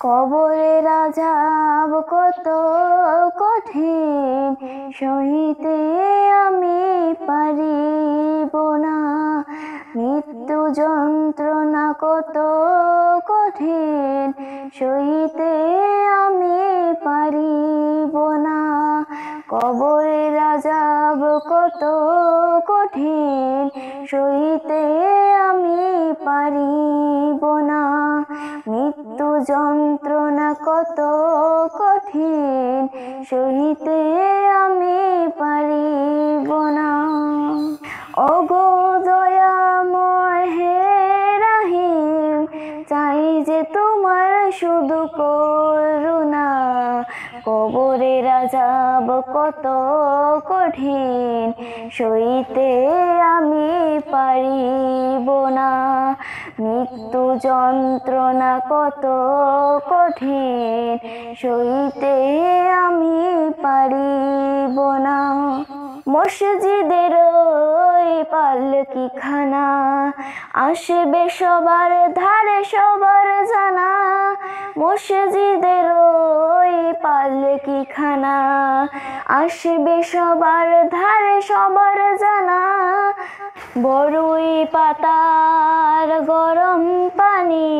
কবরের আযাব কত কঠিন, সহিতে আমি পারিব না। মৃত্যু যন্ত্রণা কত কঠিন, সহিতে আমি পারিব না। কবরের আযাব কত কঠিন, সহিতে আমি পারিব না। মৃত্যু যন্ত্রণা কত কঠিন, সহিতে আমি পারিব না। ওগো দয়াময় হে রহিম, চাই যে তোমার শুধু করুণা। কবরের আযাব কত কঠিন, সইতে আমি পারিব না। মৃত্যু যন্ত্রণা কত কঠিন, সইতে আমি পারিব না। মসজিদের ওই পালকিখানা, আসবে সবার ধারে সবার জানা। মসজিদের ওই পালকিখানা, আসবে সবার ধারে সবার জানা। বড়ই পাতার গরম পানি,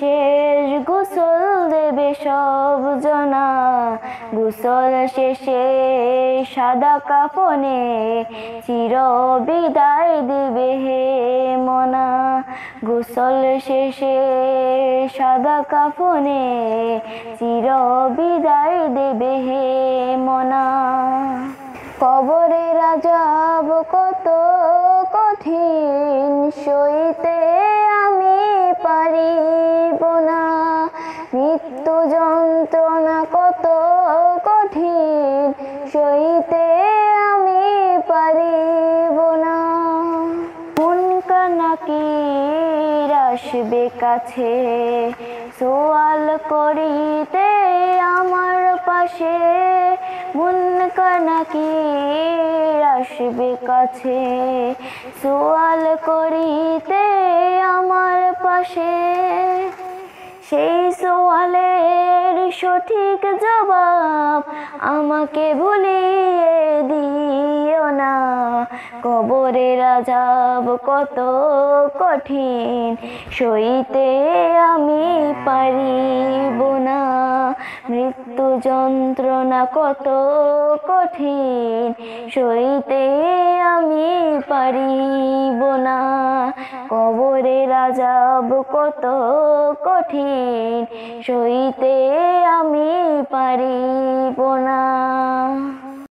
শেষ গোসল দেবে সব জনা। গোসল শেষে সাদা কাফনে, চির বিদায় দিবে হে মনা। গোসল শেষে সাদা কাফনে, চির বিদায় দেবে হে মনা। কবরের আযাব কত কঠিন, সইতে আমি পারিব না। মৃত্যু যন্ত্রণা কত কঠিন, সইতে আমি পারিব না। মুনকার নাকির আসবে কাছে, সওয়াল করিতে আমার পাশে। মুনকার নাকির আসবে কাছে, সওয়াল করিতে আমার পাশে। সেই সওয়ালের সঠিক জবাব আমাকে ভুলিয়ে দিও না। কবরের আযাব কত কঠিন, সইতে আমি পারিব না। মৃত্যু যন্ত্রণা কত কঠিন, সইতে আমি পারিব না। কবরের আযাব কত কঠিন, সইতে আমি পারিব না।